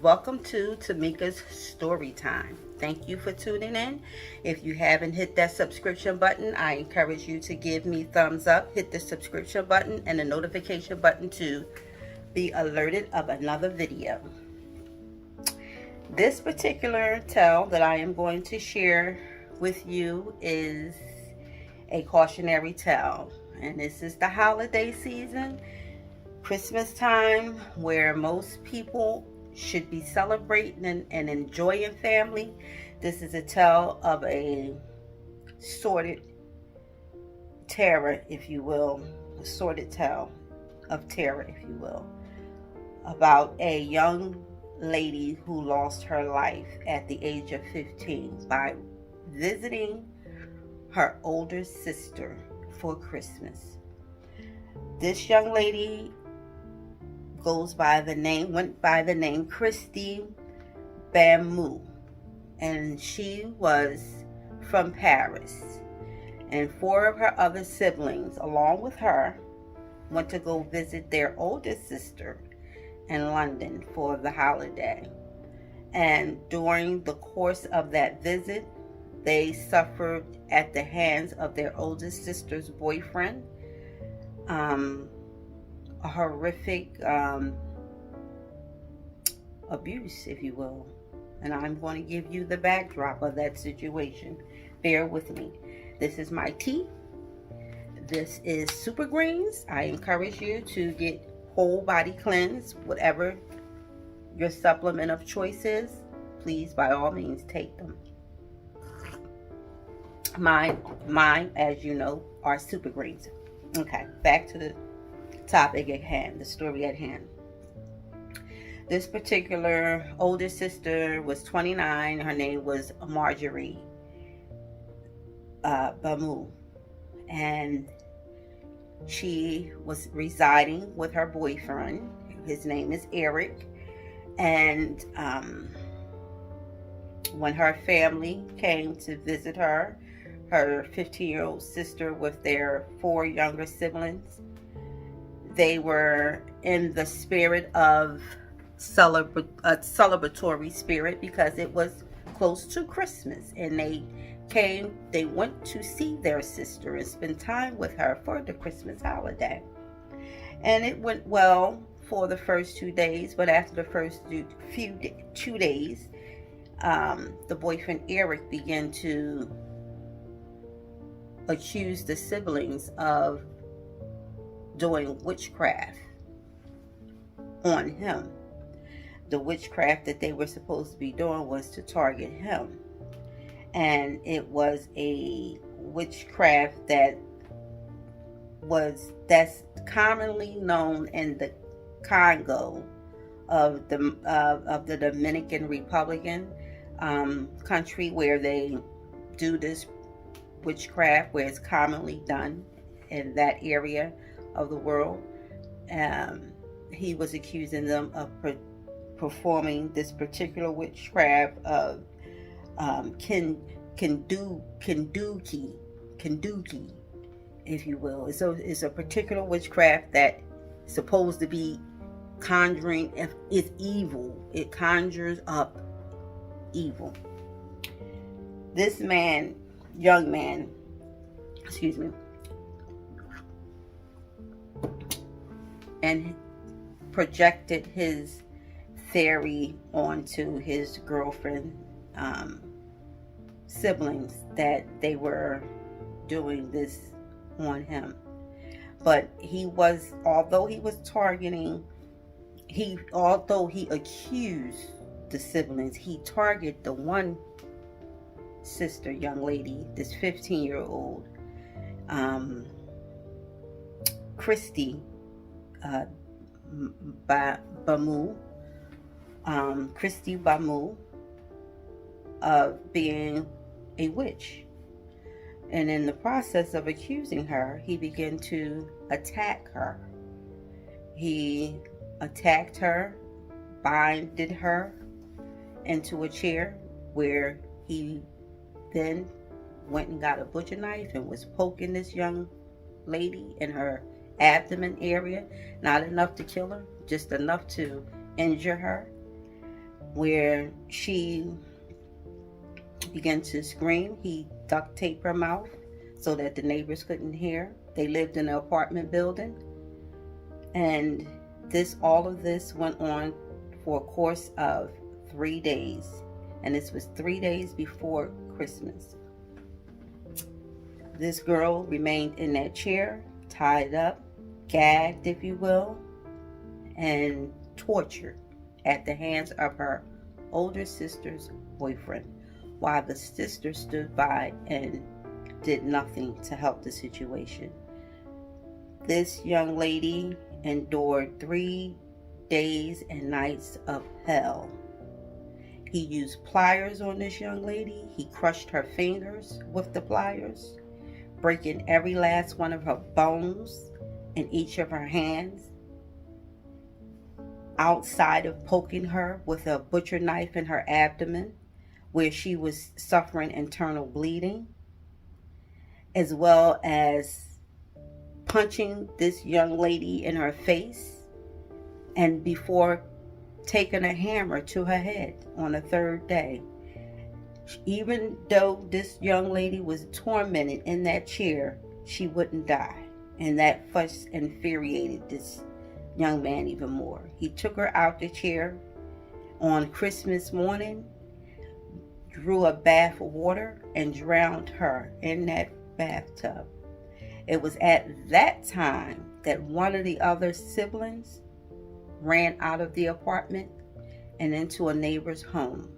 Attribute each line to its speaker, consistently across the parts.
Speaker 1: Welcome to Tamika's Story Time. Thank you for tuning in. If you haven't hit that subscription button, I encourage you to give me thumbs up, hit the subscription button and the notification button to be alerted of another video. This particular tale that I am going to share with you is a cautionary tale. And this is the holiday season, Christmas time, where most people should be celebrating and enjoying family. This is a tale of a sordid terror, if you will, a sordid tale of terror, if you will, about a young lady who lost her life at the age of 15 by visiting her older sister for Christmas. This young lady went by the name Christy Bamu, and she was from Paris. And four of her other siblings, along with her, went to go visit their oldest sister in London for the holiday. And during the course of that visit, they suffered at the hands of their oldest sister's boyfriend a horrific abuse, if you will. And I'm going to give you the backdrop of that situation. Bear with me. This is my tea. This is Super Greens. I encourage you to get whole body cleanse, whatever your supplement of choice is. Please, by all means, take them. Mine, as you know, are Super Greens. Okay, back to the topic at hand, the story at hand. This particular older sister was 29. Her name was Marjorie Bamu, and she was residing with her boyfriend. His name is Eric. And when her family came to visit her 15-year-old sister with their four younger siblings, they were in the spirit of celebratory spirit because it was close to Christmas, and they went to see their sister and spend time with her for the Christmas holiday. And it went well for the first 2 days, but after the first 2 days, the boyfriend Eric began to accuse the siblings of doing witchcraft on him. The witchcraft that they were supposed to be doing was to target him. And it was a witchcraft that's commonly known in the Congo of the Dominican Republic country, where they do this witchcraft, where it's commonly done in that area of the world. He was accusing them of performing this particular witchcraft of Kenduki, if you will. So it's a particular witchcraft that is supposed to be conjuring. It's evil. It conjures up evil. This young man, and projected his theory onto his girlfriend siblings that they were doing this on him. But although he accused the siblings, he targeted the one sister, young lady, this 15-year-old Christy Bamu, of being a witch. And in the process of accusing her, he began to attack her. He attacked her, binded her into a chair, where he then went and got a butcher knife and was poking this young lady in her abdomen area. Not enough to kill her, just enough to injure her. where she began to scream. He duct taped her mouth so that the neighbors couldn't hear. They lived in an apartment building. And all of this went on for a course of 3 days. And this was 3 days before Christmas. This girl remained in that chair, tied up, gagged, if you will, and tortured at the hands of her older sister's boyfriend, while the sister stood by and did nothing to help the situation. This young lady endured 3 days and nights of hell. He used pliers on this young lady. He crushed her fingers with the pliers, breaking every last one of her bones in each of her hands. Outside of poking her with a butcher knife in her abdomen, where she was suffering internal bleeding, as well as punching this young lady in her face, and before taking a hammer to her head on the 3rd day. Even though this young lady was tormented in that chair, she wouldn't die. And that fuss infuriated this young man even more. He took her out the chair on Christmas morning, drew a bath of water, and drowned her in that bathtub. It was at that time that one of the other siblings ran out of the apartment and into a neighbor's home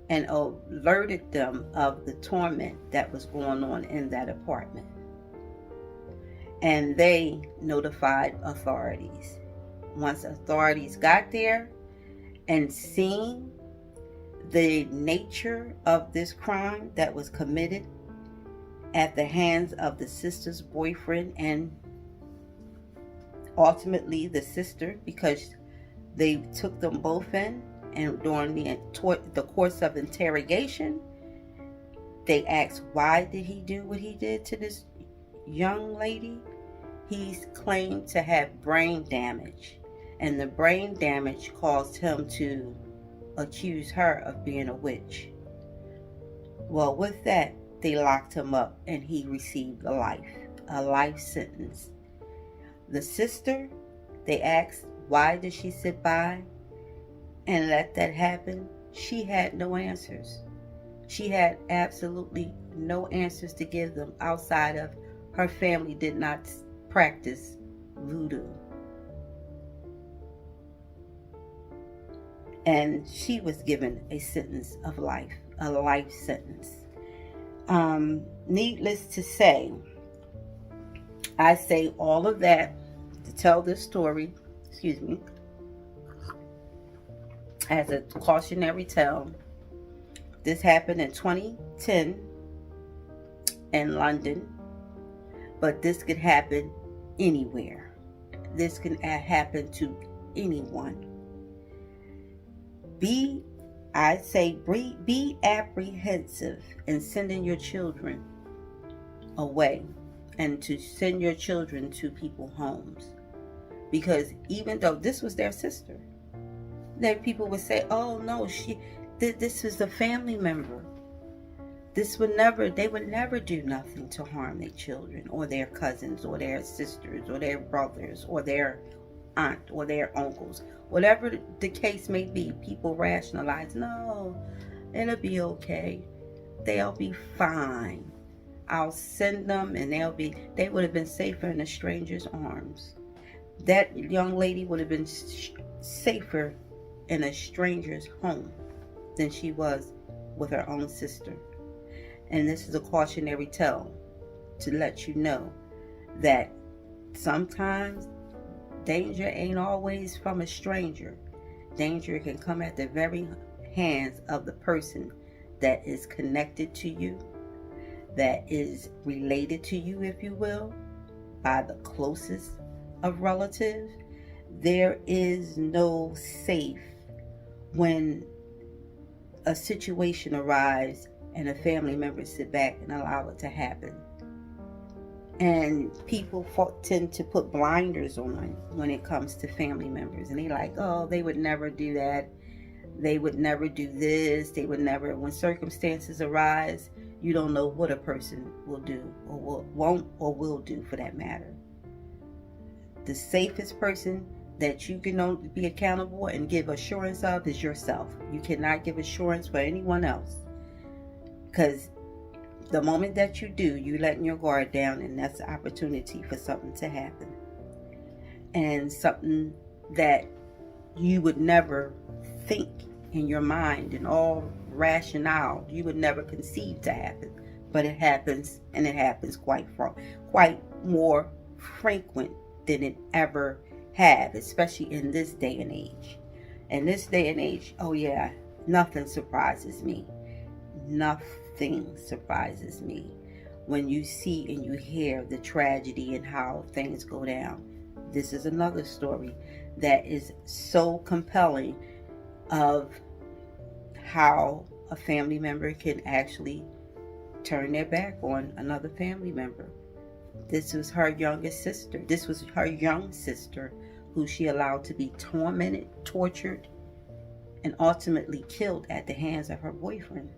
Speaker 1: and alerted them of the torment that was going on in that apartment. And they notified authorities. Once authorities got there and seen the nature of this crime that was committed at the hands of the sister's boyfriend and ultimately the sister, because they took them both in, and during the course of interrogation, they asked, why did he do what he did to this young lady? He's claimed to have brain damage, and the brain damage caused him to accuse her of being a witch. Well, with that, they locked him up and he received a life sentence. The sister, they asked, why did she sit by and let that happen? She had no answers. She had absolutely no answers to give them outside of her family did not practice voodoo. And she was given a sentence of life, a life sentence. Needless to say, I say all of that to tell this story, as a cautionary tale. This happened in 2010 in London, but this could happen anywhere. This can happen to anyone. Be apprehensive in sending your children away and to send your children to people's homes. Because even though this was their sister, that people would say, oh no, this was a family member. They would never do nothing to harm their children or their cousins or their sisters or their brothers or their aunt or their uncles. Whatever the case may be, people rationalize, no, it'll be okay. They'll be fine. I'll send them and they would have been safer in a stranger's arms. That young lady would have been safer in a stranger's home than she was with her own sister. And this is a cautionary tale to let you know that sometimes danger ain't always from a stranger. Danger can come at the very hands of the person that is connected to you, that is related to you, if you will, by the closest of relatives. There is no safe when a situation arrives and a family member sit back and allow it to happen. And people tend to put blinders on when it comes to family members. And they like, oh, they would never do that. They would never do this. They would never, when circumstances arise, you don't know what a person will do or won't or will do for that matter. The safest person that you can be accountable and give assurance of is yourself. You cannot give assurance for anyone else, because the moment that you do, you letting your guard down, and that's an opportunity for something to happen, and something that you would never think in your mind and all rationale, you would never conceive to happen, but it happens, and it happens quite more frequent than it ever have, especially in this day and age. In this day and age, oh yeah, nothing surprises me. Nothing surprises me when you see and you hear the tragedy and how things go down. This is another story that is so compelling of how a family member can actually turn their back on another family member. This was her youngest sister. This was her young sister who she allowed to be tormented, tortured, and ultimately killed at the hands of her boyfriend,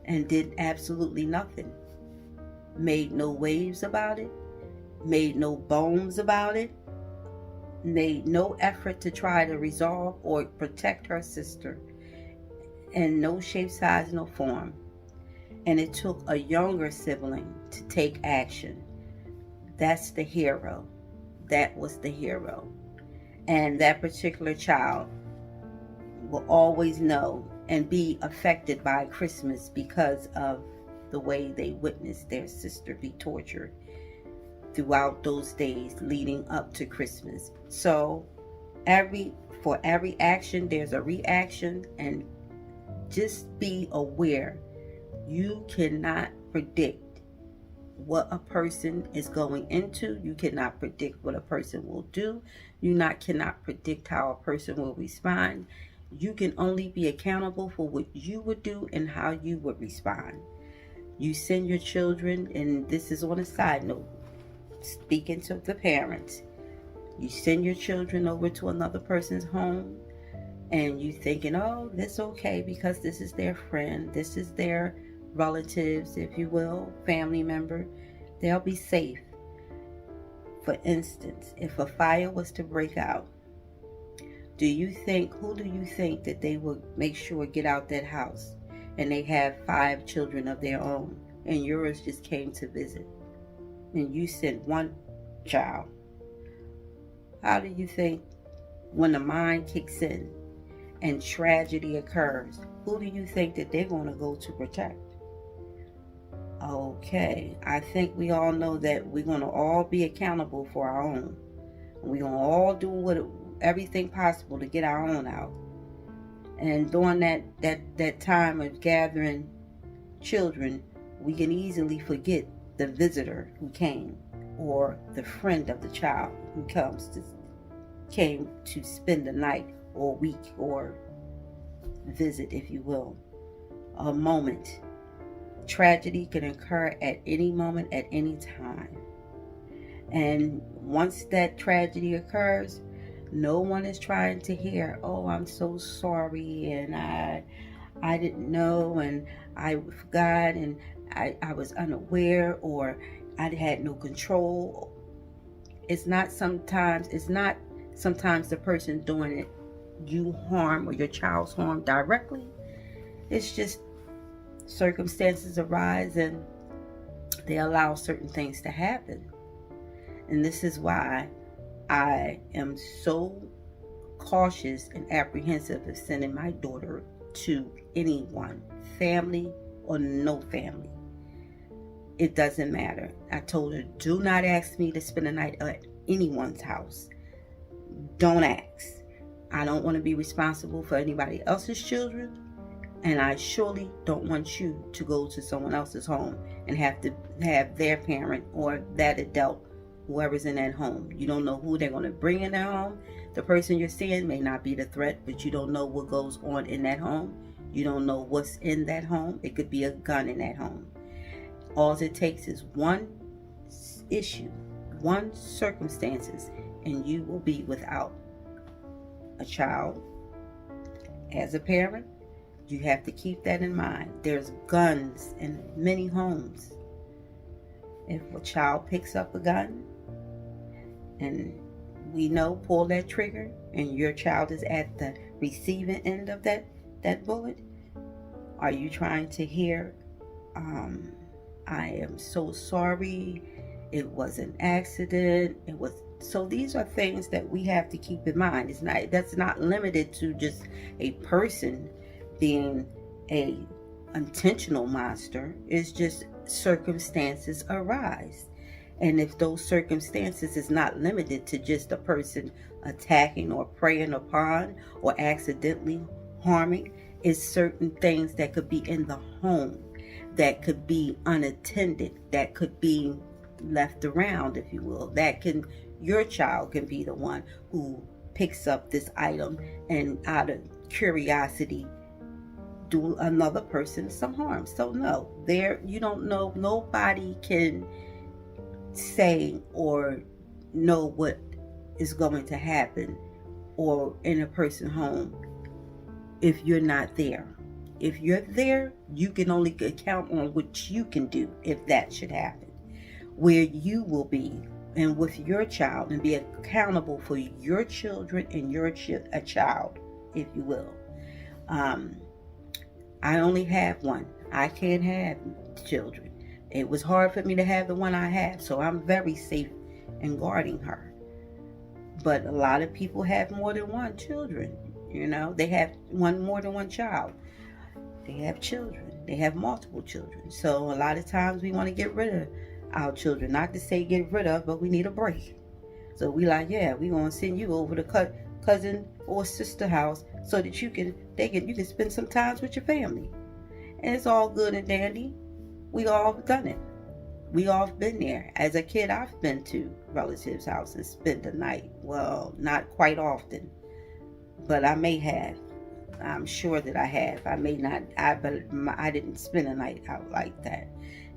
Speaker 1: and did absolutely nothing. Made no waves about it, made no bones about it, made no effort to try to resolve or protect her sister in no shape, size, no form. And it took a younger sibling to take action. That's the hero. That was the hero. And that particular child will always know and be affected by Christmas because of the way they witnessed their sister be tortured throughout those days leading up to Christmas. So for every action, there's a reaction, and just be aware. You cannot predict what a person is going into. You cannot predict what a person will do. You cannot predict how a person will respond. You can only be accountable for what you would do and how you would respond. You send your children, and this is on a side note, speaking to the parents, you send your children over to another person's home, and you thinking, oh, that's okay because this is their friend, this is their relatives, if you will, family member, they'll be safe. For instance, if a fire was to break out, who do you think that they would make sure get out that house, and they have 5 children of their own, and yours just came to visit, and you sent one child? How do you think, when the mind kicks in and tragedy occurs, who do you think that they're going to go to protect? Okay, I think we all know that we're going to all be accountable for our own. We're going to all do everything possible to get our own out. And during that time of gathering children, we can easily forget the visitor who came, or the friend of the child who came to spend the night or week or visit, if you will. A moment. Tragedy can occur at any moment, at any time. And once that tragedy occurs, no one is trying to hear, oh, I'm so sorry, and I didn't know, and I forgot, and I was unaware, or I had no control. It's not sometimes the person doing it you harm or your child's harm directly. It's just circumstances arise and they allow certain things to happen. And this is why I am so cautious and apprehensive of sending my daughter to anyone, family or no family. It doesn't matter. I told her, do not ask me to spend a night at anyone's house. Don't ask. I don't want to be responsible for anybody else's children, and I surely don't want you to go to someone else's home and have to have their parent or that adult, whoever's in that home. You don't know who they're going to bring in their home. The person you're seeing may not be the threat, but you don't know what goes on in that home. You don't know what's in that home. It could be a gun in that home. All it takes is one issue, one circumstances, and you will be without a child, as a parent, you have to keep that in mind. There's guns in many homes. If a child picks up a gun and we know pull that trigger and your child is at the receiving end of that bullet, are you trying to hear, I am so sorry, it was an accident, it was. So these are things that we have to keep in mind. That's not limited to just a person being a intentional monster. It's just circumstances arise. And if those circumstances is not limited to just a person attacking or preying upon or accidentally harming, it's certain things that could be in the home, that could be unattended, that could be left around, if you will. Your child can be the one who picks up this item and out of curiosity do another person some harm. So no, you don't know, nobody can say or know what is going to happen or in a person's home if you're not there. If you're there, you can only count on what you can do if that should happen. Where you will be and with your child and be accountable for your children and a child, if you will. I only have one. I can't have children. It was hard for me to have the one I have, so I'm very safe in guarding her. But a lot of people have more than one children. They have more than one child. They have children. They have multiple children. So a lot of times we want to get rid of our children. Not to say get rid of, but we need a break. So we we're going to send you over to cousin or sister house so that you can spend some time with your family. And it's all good and dandy. We all have done it. We all have been there. As a kid, I've been to relatives' house and spent the night. Well, not quite often, but I may have. I'm sure that I have. I may not. I didn't spend a night out like that,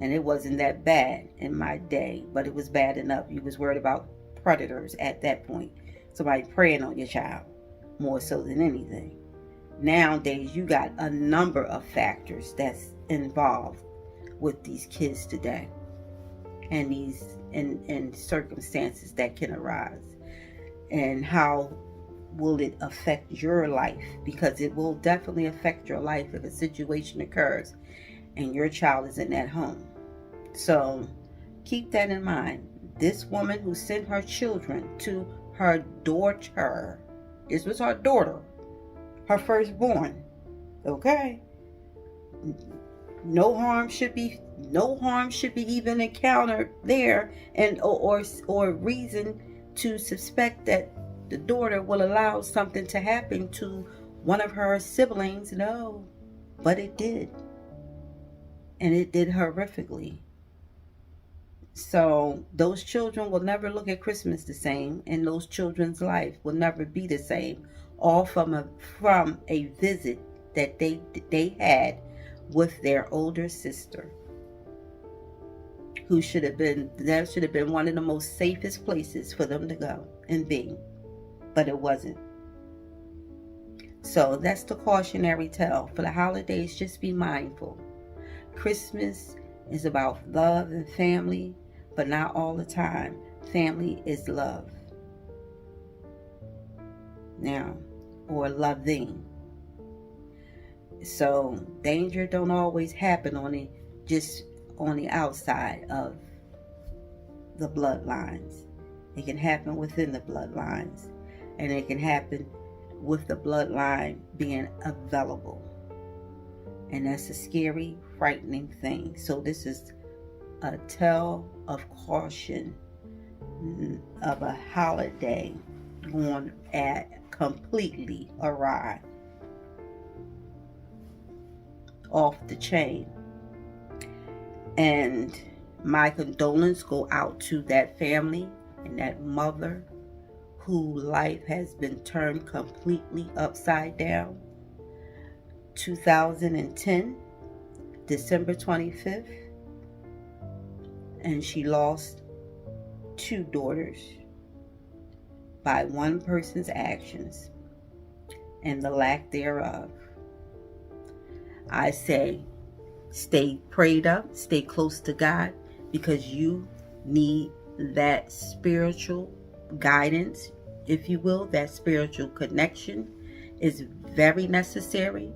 Speaker 1: and it wasn't that bad in my day. But it was bad enough. You was worried about predators at that point. Somebody preying on your child more so than anything. Nowadays, you got a number of factors that's involved with these kids today, and and circumstances that can arise, and how will it affect your life? Because it will definitely affect your life if a situation occurs and your child is in that home. So keep that in mind. This woman who sent her children to her daughter, this was her daughter, her firstborn, okay? No harm should be even encountered there, and or reason to suspect that the daughter will allow something to happen to one of her siblings. No, but it did, and it did horrifically. So those children will never look at Christmas the same, and those children's life will never be the same, all from a visit that they had with their older sister, that should have been one of the most safest places for them to go and be, but it wasn't. So that's the cautionary tale. For the holidays, just be mindful. Christmas is about love and family, but not all the time. Family is love. Now, or loving. So danger don't always happen just on the outside of the bloodlines. It can happen within the bloodlines, and it can happen with the bloodline being available, and that's a scary, frightening thing. So this is a tale of caution of a holiday going completely awry, off the chain. And my condolences go out to that family and that mother whose life has been turned completely upside down. 2010, December 25th, and she lost 2 daughters by one person's actions. and the lack thereof. I say, stay prayed up, stay close to God, because you need that spiritual guidance, if you will. That spiritual connection is very necessary.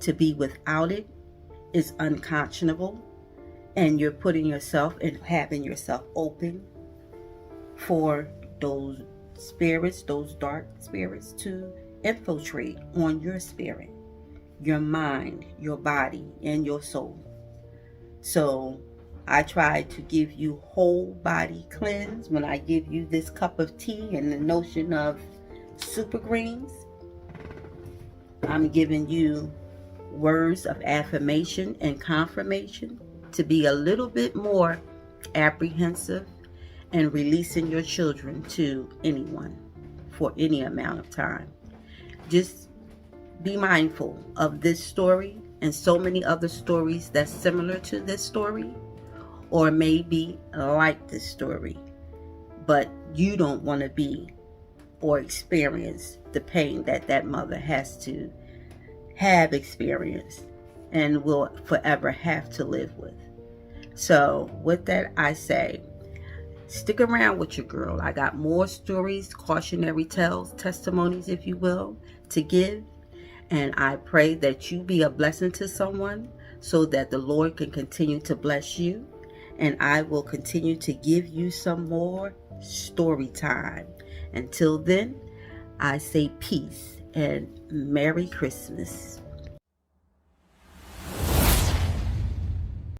Speaker 1: To be without it is unconscionable, and you're putting yourself and having yourself open for those spirits, those dark spirits, to infiltrate on your spirit, your mind, your body, and your soul. So I try to give you whole body cleanse when I give you this cup of tea and the notion of super greens. I'm giving you words of affirmation and confirmation to be a little bit more apprehensive and releasing your children to anyone for any amount of time. Just be mindful of this story and so many other stories that's similar to this story, or maybe like this story, but you don't want to be or experience the pain that that mother has to have experienced and will forever have to live with. So with that, I say, stick around with your girl. I got more stories, cautionary tales, testimonies, if you will, to give. And I pray that you be a blessing to someone so that the Lord can continue to bless you. And I will continue to give you some more story time. Until then, I say peace and Merry Christmas.